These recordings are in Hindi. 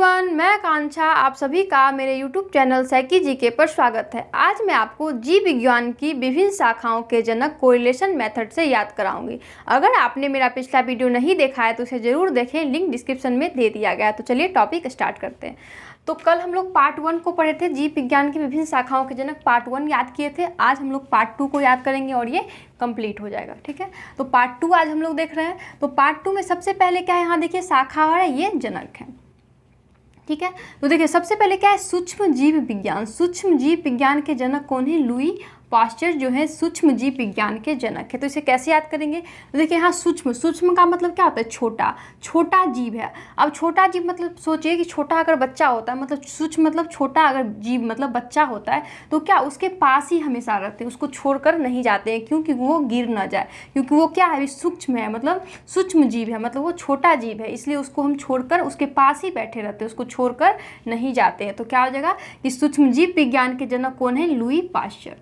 एवरीवन, मैं आकांक्षा आप सभी का मेरे यूट्यूब चैनल सैकी जीके पर स्वागत है। आज मैं आपको जीव विज्ञान की विभिन्न शाखाओं के जनक कोरिलेशन मेथड से याद कराऊंगी। अगर आपने मेरा पिछला वीडियो नहीं देखा है तो उसे ज़रूर देखें, लिंक डिस्क्रिप्शन में दे दिया गया है। तो चलिए टॉपिक स्टार्ट करते हैं। तो कल हम लोग पार्ट 1 को पढ़े थे, जीव विज्ञान की विभिन्न शाखाओं के जनक पार्ट 1 याद किए थे। आज हम लोग पार्ट 2 को याद करेंगे और ये कंप्लीट हो जाएगा। ठीक है, तो पार्ट 2 आज हम लोग देख रहे हैं। तो पार्ट 2 में सबसे पहले क्या है, यहाँ देखिए शाखा है, ये जनक है। ठीक है, तो देखिए सबसे पहले क्या है, सूक्ष्म जीव विज्ञान। सूक्ष्म जीव विज्ञान के जनक कौन है? लुई पाश्चर जो है सूक्ष्म जीव विज्ञान के जनक है। तो इसे कैसे याद करेंगे? तो देखिए यहाँ सूक्ष्म, सूक्ष्म का मतलब क्या होता है? छोटा, छोटा जीव है। अब छोटा जीव मतलब सोचिए कि छोटा अगर बच्चा होता है, मतलब सूक्ष्म मतलब छोटा अगर जीव मतलब बच्चा होता है, तो क्या उसके पास ही हमेशा रहते हैं, उसको छोड़कर नहीं जाते हैं, क्योंकि वो गिर ना जाए, क्योंकि वो क्या है, सूक्ष्म है, मतलब सूक्ष्म जीव है, मतलब वो छोटा जीव है, इसलिए उसको हम छोड़कर उसके पास ही बैठे रहते हैं, उसको छोड़कर नहीं जाते हैं। तो क्या हो जाएगा कि सूक्ष्म जीव विज्ञान के जनक कौन है? Louis Pasteur.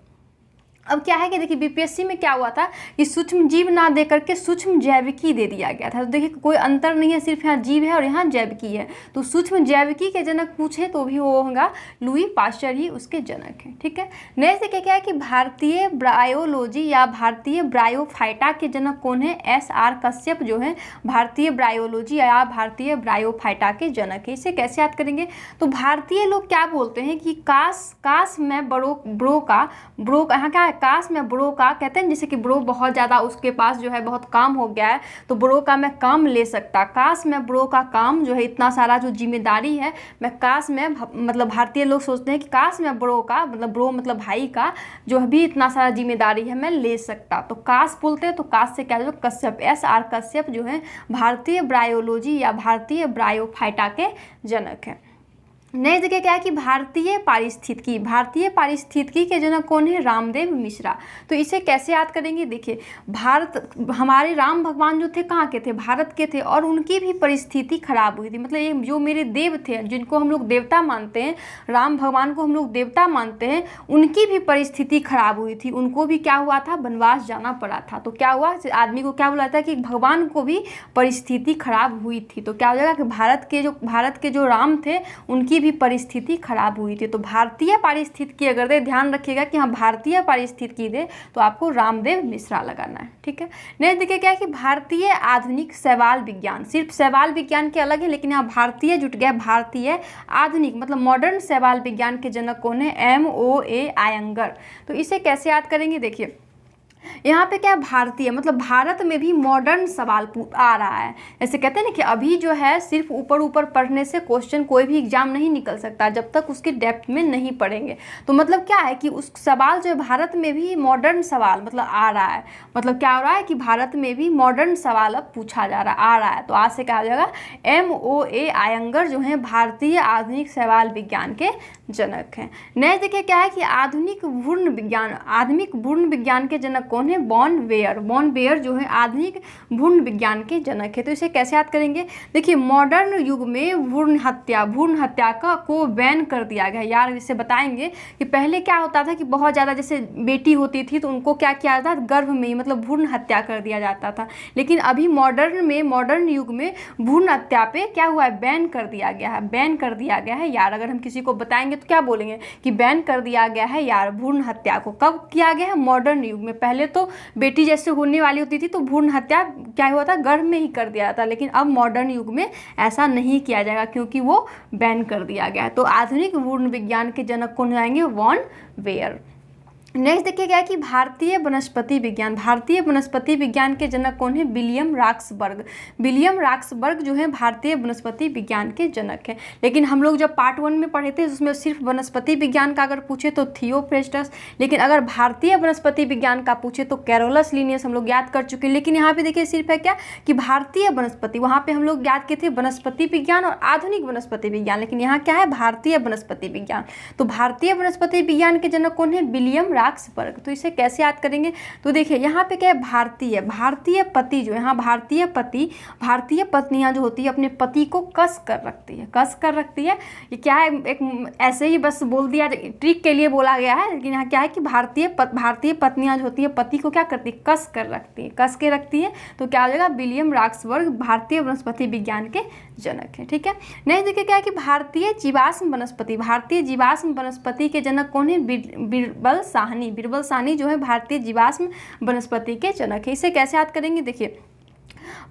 अब क्या है कि देखिए बीपीएससी में क्या हुआ था कि सूक्ष्म जीव ना दे करके सूक्ष्म जैविकी दे दिया गया था। तो देखिए कोई अंतर नहीं है, सिर्फ यहाँ जीव है और यहाँ जैविकी है। तो सूक्ष्म जैविकी के जनक पूछे तो भी वो होगा लुई पाश्चर ही उसके जनक है। ठीक है, नेक्स्ट देखिए क्या है कि भारतीय ब्रायोलॉजी या भारतीय ब्रायोफाइटा के जनक कौन है? SR कश्यप जो है भारतीय ब्रायोलॉजी या भारतीय ब्रायोफाइटा के जनक है। इसे कैसे याद करेंगे? तो भारतीय लोग क्या बोलते हैं कि काश में ब्रो का यहाँ क्या है, काश में ब्रो का कहते हैं, जैसे कि ब्रो बहुत ज़्यादा उसके पास जो है बहुत काम हो गया है, तो ब्रो का मैं काम ले सकता। काश में ब्रो का काम जो है इतना सारा जो जिम्मेदारी है, मैं काश में मतलब भारतीय लोग सोचते हैं कि काश में ब्रो का मतलब ब्रो मतलब भाई का जो भी इतना सारा जिम्मेदारी है मैं ले सकता। तो काश बोलते हैं, तो काश से क्या जो कश्यप SR कश्यप जो है भारतीय ब्रायोलॉजी या भारतीय ब्रायोफाइटा के जनक है। नई जगह क्या है कि भारतीय पारिस्थितिकी के जनक कौन है? रामदेव मिश्रा। तो इसे कैसे याद करेंगे? देखिए भारत, हमारे राम भगवान जो थे कहाँ के थे? भारत के थे, और उनकी भी परिस्थिति खराब हुई थी। मतलब ये जो मेरे देव थे, जिनको हम लोग देवता मानते हैं, राम भगवान को हम लोग देवता मानते हैं, उनकी भी परिस्थिति खराब हुई थी। उनको भी क्या हुआ था? वनवास जाना पड़ा था। तो क्या हुआ, आदमी को क्या बोला था कि भगवान को भी परिस्थिति खराब हुई थी। तो क्या हो जाएगा कि भारत के जो राम थे उनकी भी परिस्थिति खराब हुई थी। तो भारतीय पारिस्थितिकी अगर दे, ध्यान रखिएगा कि हाँ भारतीय पारिस्थितिकी दे तो आपको रामदेव मिश्रा लगाना है। ठीक है, नेक्स्ट देखिए क्या है कि भारतीय आधुनिक शैवाल विज्ञान। सिर्फ शैवाल विज्ञान के अलग है, लेकिन यहाँ भारतीय जुट गया। भारतीय आधुनिक मतलब मॉडर्न शैवाल विज्ञान के जनक कौन है? MOA आयंगर। तो इसे कैसे याद करेंगे? देखिए यहाँ पे क्या भारतीय मतलब भारत में भी मॉडर्न सवाल आ रहा है। जैसे कहते हैं ना कि अभी जो है सिर्फ ऊपर ऊपर पढ़ने से क्वेश्चन कोई भी एग्जाम नहीं निकल सकता जब तक उसकी डेप्थ में नहीं पढ़ेंगे। तो मतलब क्या है कि उस सवाल जो है भारत में भी मॉडर्न सवाल मतलब आ रहा है। मतलब क्या हो रहा है कि भारत में भी मॉडर्न सवाल अब पूछा जा रहा आ रहा है। तो आज से क्या हो जाएगा, MOA आयंगर जो है भारतीय आधुनिक शैवाल विज्ञान के जनक हैं। नेक्स्ट देखिए क्या है कि आधुनिक भ्रूण विज्ञान के जनक कौन है? बॉन वेयर जो है आधुनिक भ्रूण विज्ञान के जनक है। तो इसे कैसे याद करेंगे? देखिए मॉडर्न युग में भ्रूण हत्या को बैन कर दिया गया। यार इसे बताएंगे कि पहले क्या होता था कि बहुत ज़्यादा जैसे बेटी होती थी तो उनको क्या किया जाता था? गर्भ में ही मतलब भ्रूण हत्या कर दिया जाता था। लेकिन अभी मॉडर्न युग में भ्रूण हत्या पे क्या हुआ है? बैन कर दिया गया है। यार अगर हम किसी को बताएंगे तो क्या बोलेंगे कि बैन कर दिया गया है यार भ्रूण हत्या को। कब किया गया है? मॉडर्न युग में। पहले तो बेटी जैसे होने वाली होती थी तो भ्रूण हत्या क्या हुआ था? गर्भ में ही कर दिया जाता। लेकिन अब मॉडर्न युग में ऐसा नहीं किया जाएगा क्योंकि वो बैन कर दिया गया है। तो आधुनिक भ्रूण विज्ञान के जनक कौन आएंगे? Von where. नेक्स्ट देखिए क्या है कि भारतीय वनस्पति विज्ञान के जनक कौन है? विलियम रॉक्सबर्ग जो है भारतीय वनस्पति विज्ञान के जनक हैं। लेकिन हम लोग जब पार्ट 1 में पढ़े थे उसमें सिर्फ वनस्पति विज्ञान का अगर पूछे तो थियोफ्रेस्टस, लेकिन अगर भारतीय वनस्पति विज्ञान का पूछे तो कैरोलस लिनियस हम लोग याद कर चुके हैं। लेकिन यहाँ पे देखिए सिर्फ है क्या कि भारतीय वनस्पति, वहाँ पे हम लोग याद किए थे वनस्पति विज्ञान और आधुनिक वनस्पति विज्ञान, लेकिन यहाँ क्या है? भारतीय वनस्पति विज्ञान। तो भारतीय वनस्पति विज्ञान के जनक कौन है? William Roxburgh. तो इसे कैसे याद करेंगे? तो देखिए यहाँ पे क्या है? भारतीय पति जो है, यहाँ भारतीय पत्नियां जो होती है अपने पति को कस कर रखती है। ये क्या है? एक ऐसे ही बस बोल दिया, ट्रिक के लिए बोला गया है। लेकिन यहाँ क्या है कि भारतीय पत्नियां जो होती है पति को क्या करती है? कस के रखती है। तो क्या हो जाएगा? विलियम रॉक्सबर्ग भारतीय वनस्पति विज्ञान के जनक है। ठीक है, नेक्स्ट देखिए क्या है कि भारतीय जीवाश्म वनस्पति के जनक कौन है? बीरबल साहनी जो है भारतीय जीवाश्म वनस्पति के जनक है। इसे कैसे याद करेंगे? देखिए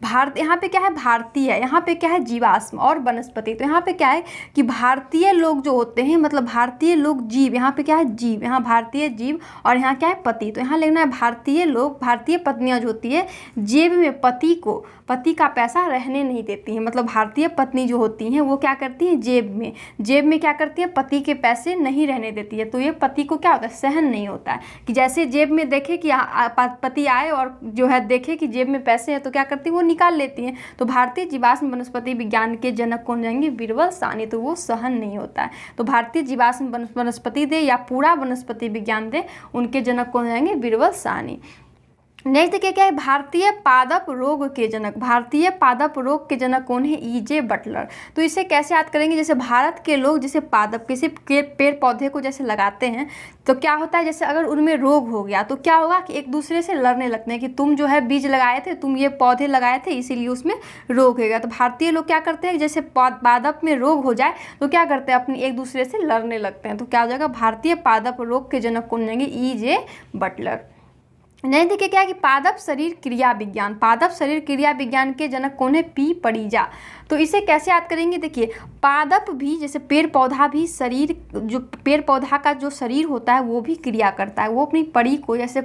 भारत, यहाँ पे क्या है? भारतीय, यहाँ पे क्या है? जीवाश्म और वनस्पति। तो यहाँ पे क्या है कि भारतीय लोग जो होते हैं, मतलब भारतीय लोग जीव, यहाँ पे क्या है? जीव, यहाँ भारतीय जीव और यहाँ क्या है? पति। तो यहाँ लिखना है भारतीय लोग, भारतीय पत्नियां जो होती है जेब में पति का पैसा रहने नहीं देती हैं। मतलब भारतीय पत्नी जो होती हैं वो क्या करती हैं? जेब में क्या करती है? पति के पैसे नहीं रहने देती है। तो ये पति को क्या होता है? सहन नहीं होता है कि जैसे जेब में देखे कि पति आए और जो है देखे कि जेब में पैसे हैं तो क्या करती है? वो निकाल लेती हैं। तो भारतीय जीवाश्म वनस्पति विज्ञान के जनक कौन जाएंगे? बीरबल साहनी। तो वो सहन नहीं होता है। तो भारतीय जीवाश्म वनस्पति दे या पूरा वनस्पति विज्ञान दे, उनके जनक कौन जाएंगे? बीरबल साहनी। नेक्स्ट देखिए क्या है? भारतीय पादप रोग के जनक कौन है? E.J. बटलर। तो इसे कैसे याद करेंगे? जैसे भारत के लोग जैसे पादप किसी पेड़ पौधे को जैसे लगाते हैं तो क्या होता है, जैसे अगर उनमें रोग हो गया तो क्या होगा कि एक दूसरे से लड़ने लगते हैं कि तुम जो है बीज लगाए थे, तुम ये पौधे लगाए थे, इसीलिए उसमें रोग हो गया। तो भारतीय लोग क्या करते हैं, जैसे पादप में रोग हो जाए तो क्या करते हैं? अपनी एक दूसरे से लड़ने लगते हैं। तो क्या हो जाएगा? भारतीय पादप रोग के जनक कौन जाएंगे? E.J. बटलर। नहीं देखिए क्या है कि पादप शरीर क्रिया विज्ञान के जनक कौन है? P. परिजा। तो इसे कैसे याद करेंगे? देखिए पादप भी जैसे पेड़ पौधा भी शरीर, जो पेड़ पौधा का जो शरीर होता है वो भी क्रिया करता है। वो अपनी परी को, जैसे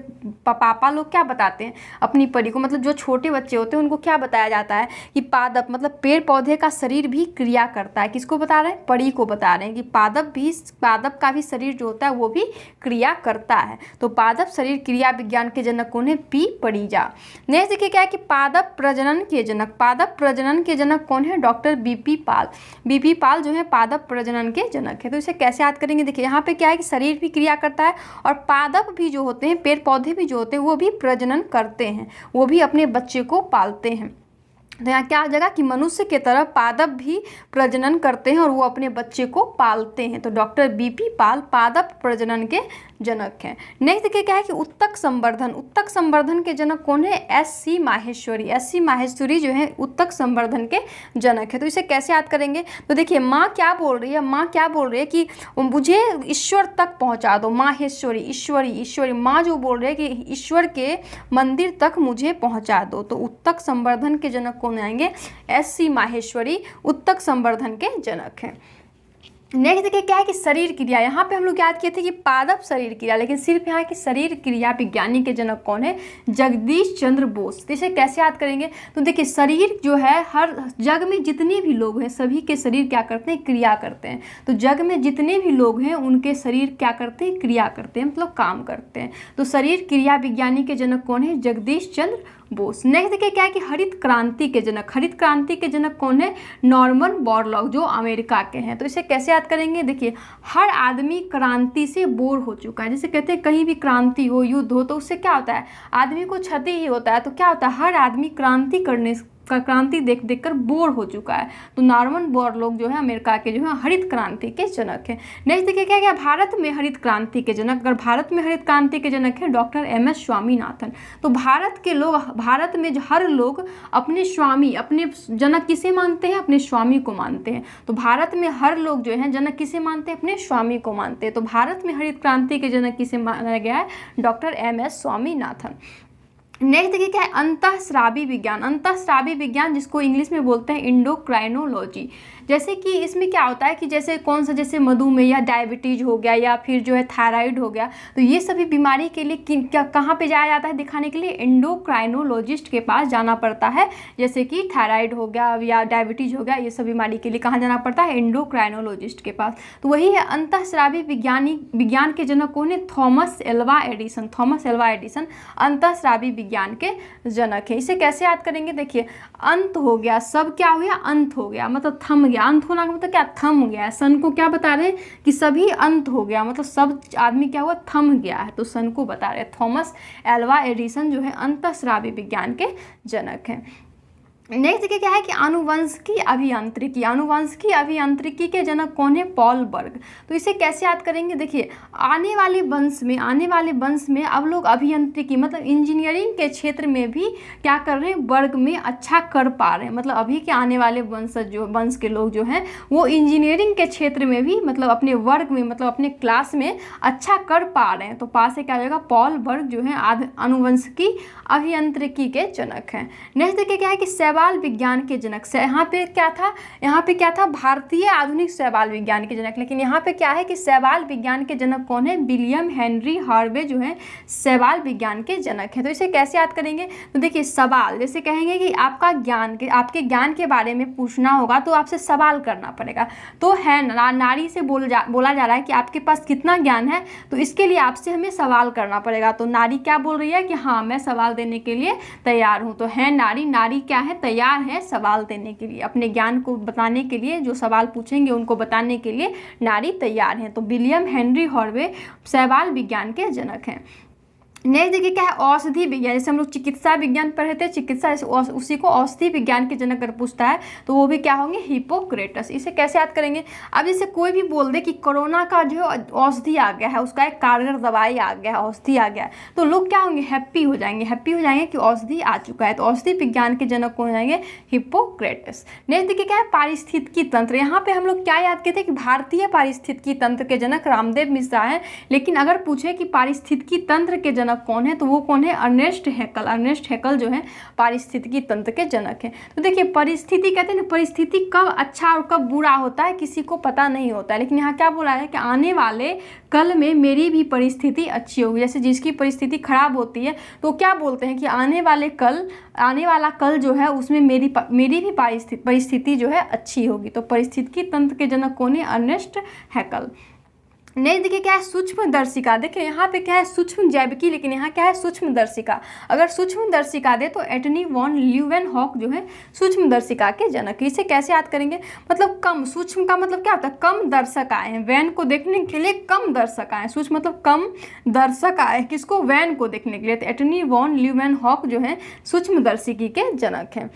पापा लोग क्या बताते हैं अपनी परी को, मतलब जो छोटे बच्चे होते हैं उनको क्या बताया जाता है कि पादप मतलब पेड़ पौधे का शरीर भी क्रिया करता है। किसको बता रहे हैं? परी को बता रहे हैं कि पादप का भी शरीर जो होता है वो भी क्रिया करता है। तो पादप शरीर क्रिया विज्ञान के जनक कौन है? P. परिजा। नेक्स्ट देखिए क्या है कि पादप प्रजनन के जनक कौन है? Doctor B.P. पाल जो है पादप प्रजनन के जनक है। तो इसे कैसे याद करेंगे? देखिए यहाँ पे क्या है कि शरीर भी क्रिया करता है और पादप भी जो होते हैं, पेड़ पौधे भी जो होते हैं वो भी प्रजनन करते हैं, वो भी अपने बच्चे को पालते हैं। तो यहाँ क्या हो जाएगा कि मनुष्य के तरह पादप भी प्रजनन करते हैं और वो अपने बच्चे को पालते हैं। तो डॉक्टर B.P. पाल पादप प्रजनन के जनक हैं। नेक्स्ट देखिए क्या है कि उत्तक संवर्धन के जनक कौन है? S.C. माहेश्वरी जो है उत्तक संवर्धन के जनक है। तो इसे कैसे याद करेंगे? तो देखिए माँ क्या बोल रही है कि मुझे ईश्वर तक पहुँचा दो। माहेश्वरी ईश्वरी माँ जो बोल रही है कि ईश्वर के मंदिर तक मुझे पहुँचा दो। तो उत्तक संवर्धन के जनक कौन आएंगे? S.C. माहेश्वरी उत्तक संवर्धन के जनक हैं। नेक्स्ट देखिए क्या है कि शरीर क्रिया। यहाँ पे हम लोग याद किए थे कि पादप शरीर क्रिया, लेकिन सिर्फ यहाँ की शरीर क्रिया विज्ञानी के जनक कौन है? जगदीश चंद्र बोस। तो इसे कैसे याद करेंगे? तो देखिए शरीर जो है, हर जग में जितने भी लोग हैं सभी के शरीर क्या करते हैं? क्रिया करते हैं। तो जग में जितने भी लोग हैं उनके शरीर क्या करते हैं? क्रिया करते हैं, मतलब काम करते हैं। तो शरीर क्रिया विज्ञानी के जनक कौन है? जगदीश चंद्र बोस। नेक्स्ट देखिए क्या है कि हरित क्रांति के जनक कौन है? नॉर्मन बोरलॉग जो अमेरिका के हैं। तो इसे कैसे याद करेंगे? देखिए हर आदमी क्रांति से बोर हो चुका है। जैसे कहते हैं कहीं भी क्रांति हो, युद्ध हो, तो उससे क्या होता है? आदमी को क्षति ही होता है। तो क्या होता है? हर आदमी क्रांति देख कर बोर हो चुका है। तो नॉर्मन बोरलॉग जो है अमेरिका के जो है हरित क्रांति के जनक है। नेक्स्ट देखिए क्या है भारत में हरित क्रांति के जनक है डॉक्टर M.S. स्वामीनाथन। तो भारत में हर लोग अपने स्वामी, अपने जनक किसे मानते हैं? अपने स्वामी को मानते हैं। तो भारत में हर लोग जो है जनक किसे मानते हैं? अपने स्वामी को मानते हैं। तो भारत में हरित क्रांति के जनक किसे माना गया है? Doctor M.S. स्वामीनाथन। नेक्स्ट देखिए क्या है? अंतःस्रावी विज्ञान जिसको इंग्लिश में बोलते हैं इंडोक्राइनोलॉजी। जैसे कि इसमें क्या होता है कि जैसे कौन सा, जैसे मधुमेह या डायबिटीज हो गया या फिर जो है थायराइड हो गया, तो ये सभी बीमारी के लिए कहाँ पे जाया जाता है दिखाने के लिए? एंडोक्राइनोलॉजिस्ट के पास जाना पड़ता है। जैसे कि थायराइड हो गया या डायबिटीज हो गया, ये सब बीमारी के लिए कहाँ जाना पड़ता है? एंडोक्राइनोलॉजिस्ट के पास। तो वही है अंतःस्रावी विज्ञान के जनक कौन है? थॉमस एल्वा एडिसन अंतःस्रावी विज्ञान के जनक है। इसे कैसे याद करेंगे? देखिए अंत हो गया, सब क्या हो गया? अंत हो गया, मतलब थम गया। अंत होना का मतलब क्या? थम गया। सन को क्या बता रहे हैं कि सभी अंत हो गया, मतलब सब आदमी क्या हुआ? थम गया है। तो सन को बता रहे हैं। थॉमस एल्वा एडिसन जो है अंतःस्रावी विज्ञान के जनक हैं। नेक्स्ट देखिए क्या है कि आनुवंशिकी अभियांत्रिकी, आनुवंशिकी अभियांत्रिकी के जनक कौन है? पॉल बर्ग। तो इसे कैसे याद करेंगे? देखिए आने वाले वंश में अब लोग अभियांत्रिकी मतलब इंजीनियरिंग के क्षेत्र में भी क्या कर रहे हैं? वर्ग में अच्छा कर पा रहे हैं। मतलब अभी के आने वाले वंश के लोग जो हैं वो इंजीनियरिंग के क्षेत्र में भी मतलब अपने वर्ग में मतलब अपने क्लास में अच्छा कर पा रहे हैं। तो पास से क्या हो जाएगा? पॉल बर्ग जो है आनुवंशिकी अभियांत्रिकी के जनक हैं। नेक्स्ट देखिए क्या है कि शैवाल विज्ञान के जनक से यहाँ पे क्या था? भारतीय आधुनिक शैवाल विज्ञान के जनक। लेकिन यहाँ पे क्या है कि शैवाल विज्ञान के जनक कौन है? विलियम हेनरी हार्वे जो है शैवाल विज्ञान के जनक है। तो इसे कैसे याद करेंगे? तो देखिए सवाल जैसे कहेंगे कि आपके ज्ञान के बारे में पूछना होगा तो आपसे सवाल करना पड़ेगा। तो है नारी से बोला जा रहा है कि आपके पास कितना ज्ञान है, तो इसके लिए आपसे हमें सवाल करना पड़ेगा। तो नारी क्या बोल रही है कि हाँ मैं सवाल देने के लिए तैयार हूँ। तो है नारी क्या है? तैयार है सवाल देने के लिए, अपने ज्ञान को बताने के लिए, जो सवाल पूछेंगे उनको बताने के लिए नारी तैयार है। तो विलियम हेनरी हार्वे शैवाल विज्ञान के जनक हैं। नेक्स्ट देखिए क्या है? औषधि विज्ञान। जैसे हम लोग चिकित्सा विज्ञान पढ़े थे, चिकित्सा उसी को औषधि विज्ञान के जनक अगर पूछता है तो वो भी क्या होंगे? हिप्पोक्रेटस। इसे कैसे याद करेंगे? अब जैसे कोई भी बोल दे कि कोरोना का जो औषधि आ गया है, उसका एक कारगर दवाई आ गया है, औषधि आ गया है, तो लोग क्या होंगे? हैप्पी हो जाएंगे कि औषधि आ चुका है। तो औषधि विज्ञान के जनक कौन हो जाएंगे? हिप्पोक्रेटस। नेक्स्ट देखिए क्या है? पारिस्थितिकी तंत्र। यहाँ पे हम लोग क्या याद किए थे कि भारतीय पारिस्थितिकी तंत्र के जनक रामदेव मिश्रा है। लेकिन अगर पूछे कि पारिस्थितिकी तंत्र के जनक कौन है तो वो कौन है? अर्नेस्ट हैकल। अर्नेस्ट हैकल जो है पारिस्थितिकी तंत्र के जनक हैं। तो देखिए परिस्थिति कहते हैं ना, परिस्थिति कब अच्छा और कब बुरा होता है किसी को पता नहीं होता है। लेकिन यहाँ क्या बोला है कि आने वाले कल में मेरी भी परिस्थिति अच्छी होगी। जैसे जिसकी परिस्थिति खराब होती है तो क्या बोलते हैं कि आने वाला कल जो है उसमें मेरी भी परिस्थिति जो है अच्छी होगी। तो परिस्थितिकी तंत्र के जनक कौन है? अर्नेस्ट हैकल। नहीं देखिए क्या है? सूक्ष्मदर्शिका। देखिए यहाँ पे क्या है? सूक्ष्म जैविकी, लेकिन यहाँ क्या है? सूक्ष्मदर्शिका। अगर सूक्ष्मदर्शिका दे तो एंटनी वॉन ल्यूवेनहॉक जो है सूक्ष्मदर्शिका के जनक। इसे कैसे याद करेंगे? मतलब कम, सूक्ष्म का मतलब क्या होता है? कम दर्शक आए हैं वैन को देखने के लिए, कम दर्शक आए। सूक्ष्म मतलब कम दर्शक आए किसको? वैन को देखने के लिए। तो एंटनी वॉन ल्यूवेनहॉक जो है सूक्ष्मदर्शिकी के जनक हैं।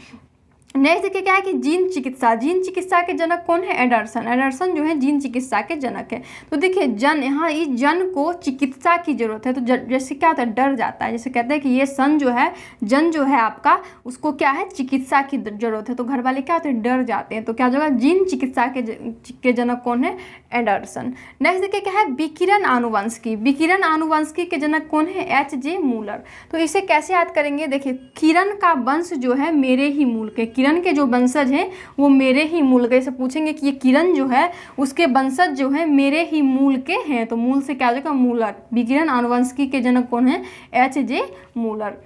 नेक्स्ट देखिए क्या है कि जीन चिकित्सा के जनक कौन है? एंडरसन जो है जीन चिकित्सा के जनक है। तो देखिए यहाँ इस जन को चिकित्सा की जरूरत है। तो जैसे क्या होता है? डर जाता है। जैसे कहते हैं कि ये जन जो है आपका, उसको क्या है? चिकित्सा की जरूरत है। तो घर वाले क्या होते हैं? डर जाते हैं। तो क्या होगा? जीन चिकित्सा के जनक कौन है? एंडरसन। नेक्स्ट देखिए क्या है? विकिरण आनुवंशिकी के जनक कौन है? H.J. मूलर। तो इसे कैसे याद करेंगे? देखिए किरण का वंश जो है मेरे ही मूल के, किरण के जो वंशज हैं वो मेरे ही मूल के। से पूछेंगे कि ये किरण जो है उसके वंशज जो है मेरे ही मूल के हैं। तो मूल से क्या हो जाएगा? मूलर। विकिरण आनुवंशिकी के जनक कौन है? H.J. मूलर।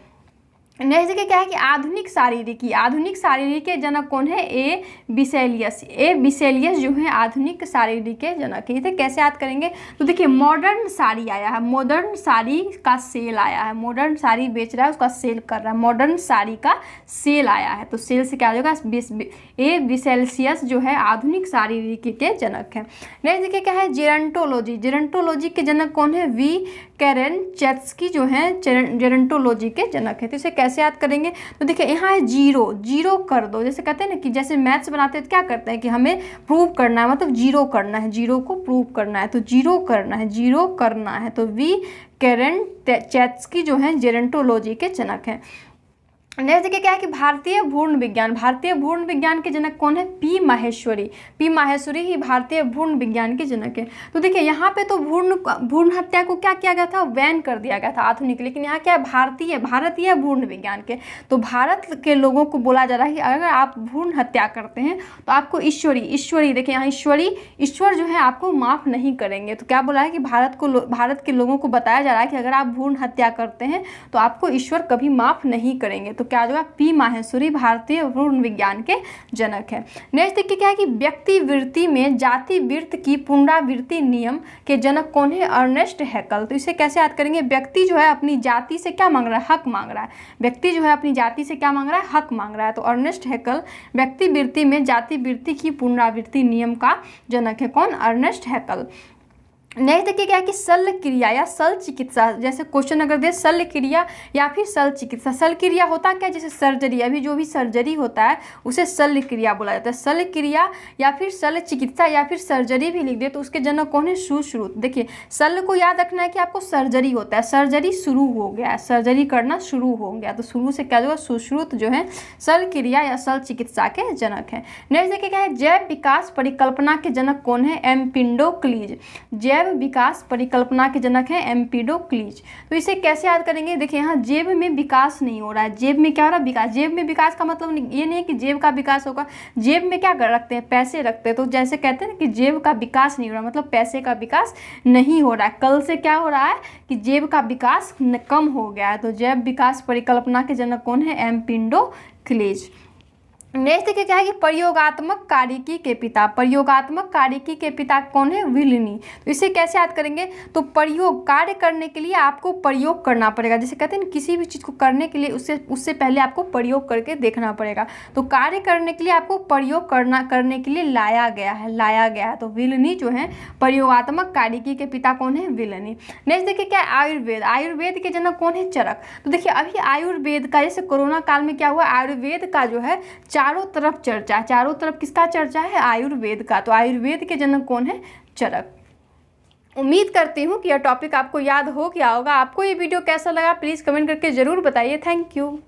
नेक्स्ट देखिए क्या है कि आधुनिक शारीरिक के जनक कौन है? ए बिसेलियस जो है आधुनिक शारीरिक के जनक है। इसे कैसे याद करेंगे? तो देखिए मॉडर्न साड़ी आया है, मॉडर्न साड़ी का सेल आया है, मॉडर्न साड़ी बेच रहा है उसका सेल कर रहा है, मॉडर्न साड़ी का सेल आया है। तो सेल से क्या हो जाएगा? ए बिसेलियस जो है आधुनिक शारीरिक के जनक है। नेक्स्ट देखिए क्या है? जेरंटोलॉजी के जनक कौन है? वी केरेनचेत्स्की जो है जेरंटोलॉजी के जनक है। तो इसे कैसे याद करेंगे? तो देखिए यहाँ है जीरो कर दो। जैसे कहते हैं ना कि जैसे मैथ्स बनाते हैं तो क्या करते हैं कि हमें प्रूव करना है, मतलब जीरो करना है, जीरो को प्रूव करना है। तो जीरो करना है। तो वी केरेनचेत्स्की जो है जेरंटोलॉजी के जनक हैं। नेक्स्ट देखिए क्या है कि भारतीय भ्रूण विज्ञान के जनक कौन है? पी माहेश्वरी ही भारतीय भ्रूण विज्ञान के जनक है। तो देखिए यहाँ पे तो भ्रूण हत्या को क्या किया गया था? बैन कर दिया गया था आधुनिक। लेकिन यहाँ क्या है? भारतीय भ्रूण विज्ञान के। तो भारत के लोगों को बोला जा रहा है कि अगर आप भ्रूण हत्या करते हैं तो आपको ईश्वरी देखिए यहाँ ईश्वर जो है आपको माफ़ नहीं करेंगे। तो क्या बोला है कि भारत के लोगों को बताया जा रहा है कि अगर आप भ्रूण हत्या करते हैं तो आपको ईश्वर कभी माफ़ नहीं करेंगे। तो क्या होगा? पी माहेश्वरी भारतीय भ्रूण विज्ञान के जनक है। नेक्स्ट देखिए क्या है कि व्यक्ति वृत्ति में जाति वृत्त की पुनरावृत्ति नियम के जनक कौन है? अर्नेस्ट हैकल। तो इसे कैसे याद करेंगे? व्यक्ति जो है अपनी जाति से क्या मांग रहा है? हक मांग रहा है। व्यक्ति जो है अपनी जाति से क्या मांग रहा है? हक मांग रहा है। तो अर्नेस्ट हैकल व्यक्ति वृत्ति में जाति वृत्ति की पुनरावृत्ति नियम का जनक है। कौन? अर्नेस्ट हैकल। नेक्स्ट देखिए क्या है कि शल्य क्रिया या शल्य चिकित्सा, जैसे क्वेश्चन अगर दे शल्य क्रिया या फिर शल्य चिकित्सा। शल्य क्रिया होता क्या, जैसे सर्जरी, अभी जो भी सर्जरी होता है उसे शल्य क्रिया बोला जाता है। शल्य क्रिया या फिर शल्य चिकित्सा या फिर सर्जरी भी लिख दे तो उसके जनक कौन है, सुश्रुत। देखिए शल्य को याद रखना है कि आपको सर्जरी होता है, सर्जरी शुरू हो गया, सर्जरी करना शुरू हो गया तो शुरू से क्या होगा, सुश्रुत जो है शल्य क्रिया या शल्य चिकित्सा के जनक है। नेक्स्ट देखिए क्या है, जैव विकास परिकल्पना के जनक कौन है, एम्पिडोक्लीज। जैव विकास परिकल्पना के जनक है एम्पिडोक्लीज। तो इसे कैसे याद करेंगे, देखिए यहाँ जेब में विकास नहीं हो रहा है, जेब में क्या हो रहा है, विकास। जेब में विकास का मतलब ये नहीं है कि जेब का विकास होगा, जेब में क्या कर रखते हैं, पैसे रखते हैं, तो जैसे कहते हैं ना कि जेब का विकास नहीं हो रहा, मतलब पैसे का विकास नहीं हो रहा है। कल से क्या हो रहा है कि जेब का विकास कम हो गया है, तो जैव विकास परिकल्पना के जनक कौन है, एम्पिडोक्लीज। नेक्स्ट देखिए क्या है कि प्रयोगात्मक कार्यकी के पिता, प्रयोगात्मक कार्यकी के पिता कौन है, विल्नी। तो इसे कैसे याद करेंगे, तो प्रयोग, कार्य करने के लिए आपको प्रयोग करना पड़ेगा, जैसे कहते हैं ना किसी भी चीज़ को करने के लिए उससे पहले आपको प्रयोग करके देखना पड़ेगा, तो कार्य करने के लिए आपको प्रयोग करने के लिए लाया गया है, तो विल्नी जो है प्रयोगात्मक कार्यकी के पिता कौन है, विल्नी। नेक्स्ट देखिए क्या है, आयुर्वेद, आयुर्वेद के जनक कौन है, चरक। तो देखिए अभी आयुर्वेद का, जैसे कोरोना काल में क्या हुआ, आयुर्वेद का जो है चारों तरफ चर्चा, चारों तरफ किसका चर्चा है, आयुर्वेद का, तो आयुर्वेद के जनक कौन है, चरक। उम्मीद करती हूँ कि यह टॉपिक आपको याद हो गया होगा। आपको ये वीडियो कैसा लगा प्लीज़ कमेंट करके ज़रूर बताइए। Thank you.